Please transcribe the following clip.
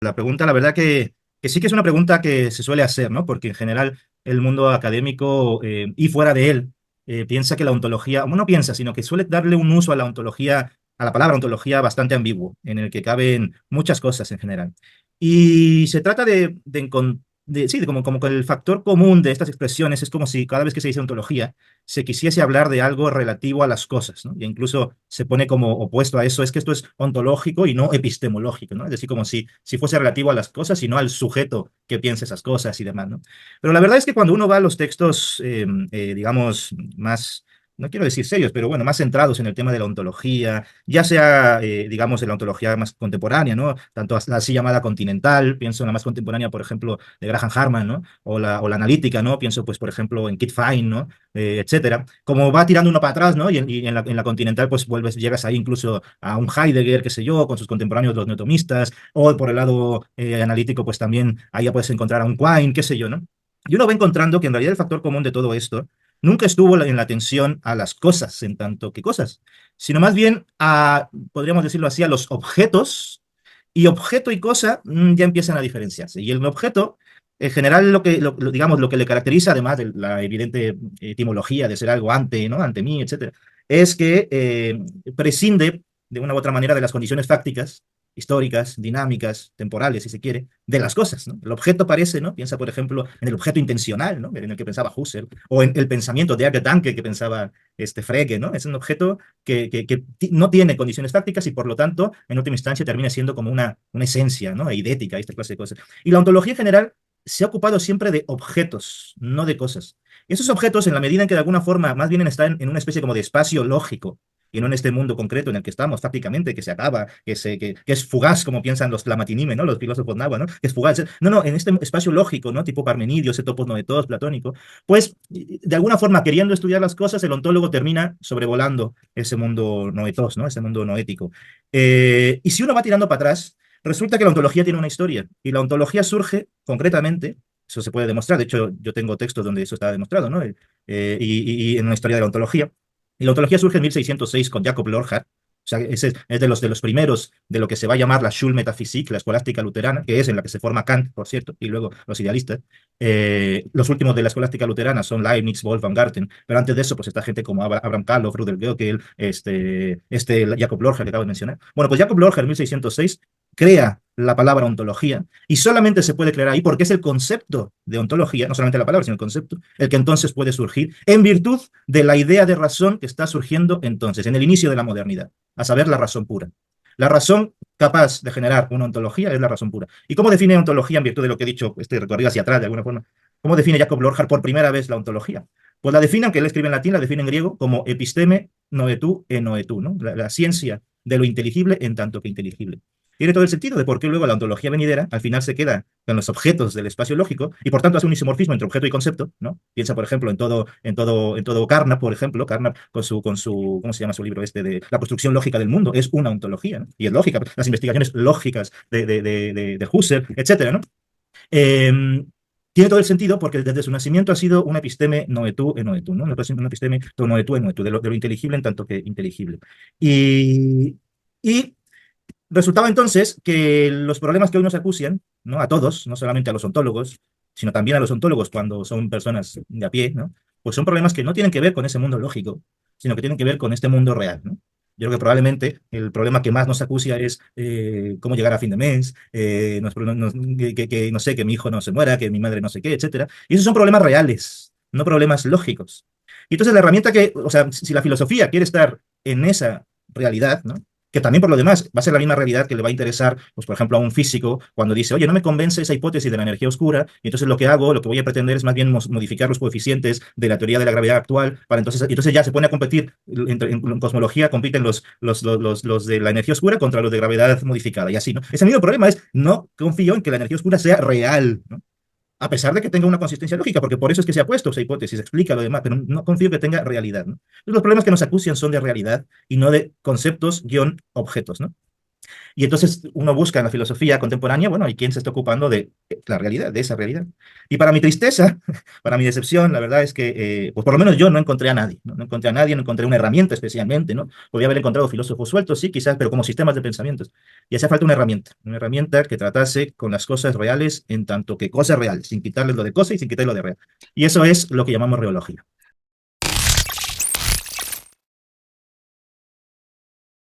La pregunta, la verdad que sí que es una pregunta que se suele hacer, ¿no? Porque en general el mundo académico y fuera de él piensa que la ontología, bueno, no piensa, sino que suele darle un uso a la ontología, a la palabra ontología bastante ambiguo, en el que caben muchas cosas en general. Y se trata sí, como que el factor común de estas expresiones es como si cada vez que se dice ontología se quisiese hablar de algo relativo a las cosas, ¿no? E incluso se pone como opuesto a eso, es que esto es ontológico y no epistemológico, ¿no? Es decir, como si fuese relativo a las cosas y no al sujeto que piensa esas cosas y demás, ¿no? Pero la verdad es que cuando uno va a los textos, digamos, más, no quiero decir serios, pero bueno, más centrados en el tema de la ontología, ya sea, digamos, en la ontología más contemporánea, ¿no? Tanto la así llamada continental, pienso en la más contemporánea, por ejemplo, de Graham Harman, ¿no? O la analítica, ¿no? Pienso, pues, por ejemplo, en Kit Fine, ¿no? Etcétera. Como va tirando uno para atrás, ¿no? Y en la continental, pues vuelves, llegas ahí incluso a un Heidegger, qué sé yo, con sus contemporáneos los neotomistas, o por el lado analítico, pues también ahí ya puedes encontrar a un Quine, qué sé yo, ¿no? Y uno va encontrando que en realidad el factor común de todo esto nunca estuvo en la atención a las cosas en tanto que cosas, sino más bien a, podríamos decirlo así, a los objetos, y objeto y cosa ya empiezan a diferenciarse. Y el objeto en general, digamos, lo que le caracteriza, además de la evidente etimología de ser algo ante, ¿no? Ante mí, etcétera, es que prescinde de una u otra manera de las condiciones fácticas, históricas, dinámicas, temporales, si se quiere, de las cosas, ¿no? El objeto parece, ¿no? Piensa, por ejemplo, en el objeto intencional, ¿no? En el que pensaba Husserl, o en el pensamiento de Danke que pensaba Frege, ¿no? Es un objeto que no tiene condiciones fácticas y por lo tanto, en última instancia, termina siendo como una esencia, ¿no? Eidética, esta clase de cosas. Y la ontología en general se ha ocupado siempre de objetos, no de cosas. Y esos objetos, en la medida en que de alguna forma más bien están en una especie como de espacio lógico, y no en este mundo concreto en el que estamos fácticamente, que se acaba, que es fugaz, como piensan los Lamatinime, ¿no? Los filósofos náhuatl, ¿no? Que es fugaz. No, no, en este espacio lógico, ¿no? Tipo Parmenidio, ese topos noetos platónico, pues de alguna forma queriendo estudiar las cosas, el ontólogo termina sobrevolando ese mundo noetos, ¿no? Ese mundo noético. Y si uno va tirando para atrás, resulta que la ontología tiene una historia, y la ontología surge concretamente, eso se puede demostrar, de hecho yo tengo textos donde eso está demostrado, ¿no? Y en una historia de la ontología. Y la ontología surge en 1606 con Jacob Lorcher, o sea, ese es de los primeros de lo que se va a llamar la Schulmetaphysik, la escolástica luterana, que es en la que se forma Kant, por cierto, y luego los idealistas. Los últimos de la escolástica luterana son Leibniz, Wolfgang Garten, pero antes de eso, pues está gente como Abraham Kalof, Rudolf Göckel, Jacob Lorcher que acabo de mencionar. Bueno, pues Jacob Lorcher en 1606 crea la palabra ontología y solamente se puede crear ahí porque es el concepto de ontología, no solamente la palabra, sino el concepto, el que entonces puede surgir en virtud de la idea de razón que está surgiendo entonces, en el inicio de la modernidad, a saber, la razón pura. La razón capaz de generar una ontología es la razón pura. ¿Y cómo define ontología en virtud de lo que he dicho, este recorrido hacia atrás de alguna forma? ¿Cómo define Jacob Lorcher por primera vez la ontología? Pues la define, aunque él escribe en latín, la define en griego como episteme noetu e noetu, ¿no? La ciencia de lo inteligible en tanto que inteligible. Tiene todo el sentido de por qué luego la ontología venidera al final se queda con los objetos del espacio lógico y por tanto hace un isomorfismo entre objeto y concepto, ¿no? Piensa, por ejemplo, en todo Carnap, por ejemplo, Carnap con su, ¿cómo se llama su libro este? De la construcción lógica del mundo, es una ontología, ¿no? Y es lógica, las investigaciones lógicas de Husserl, etcétera, ¿no? Eh, Tiene todo el sentido porque desde su nacimiento ha sido una episteme noetu e noetu, ¿no? Una episteme noetu e noetu, de lo inteligible en tanto que inteligible. Y resultaba entonces que los problemas que hoy nos acucian, ¿no? A todos, no solamente a los ontólogos, sino también a los ontólogos cuando son personas de a pie, ¿no? Pues son problemas que no tienen que ver con ese mundo lógico, sino que tienen que ver con este mundo real, ¿no? Yo creo que probablemente el problema que más nos acucia es cómo llegar a fin de mes, no sé, que mi hijo no se muera, que mi madre no sé qué, etcétera. Y esos son problemas reales, no problemas lógicos. Y entonces la herramienta o sea, si la filosofía quiere estar en esa realidad, ¿no? Que también por lo demás va a ser la misma realidad que le va a interesar, pues por ejemplo, a un físico cuando dice, oye, no me convence esa hipótesis de la energía oscura, y entonces lo que voy a pretender es más bien modificar los coeficientes de la teoría de la gravedad actual, para entonces ya se pone a competir, en cosmología compiten los de la energía oscura contra los de gravedad modificada, y así, ¿no? Ese mismo problema es, no confío en que la energía oscura sea real, ¿no? A pesar de que tenga una consistencia lógica, porque por eso es que se ha puesto esa hipótesis, explica lo demás, pero no confío que tenga realidad, ¿no? Entonces, los problemas que nos acucian son de realidad y no de conceptos-objetos, ¿no? Y entonces uno busca en la filosofía contemporánea, bueno, ¿y quién se está ocupando de la realidad, de esa realidad? Y para mi tristeza, para mi decepción, la verdad es que, pues por lo menos yo no encontré a nadie, ¿no? No encontré a nadie, no encontré una herramienta especialmente, ¿no? Podría haber encontrado filósofos sueltos, sí, quizás, pero como sistemas de pensamientos. Y hacía falta una herramienta que tratase con las cosas reales en tanto que cosas reales, sin quitarle lo de cosa y sin quitarle lo de real. Y eso es lo que llamamos reología.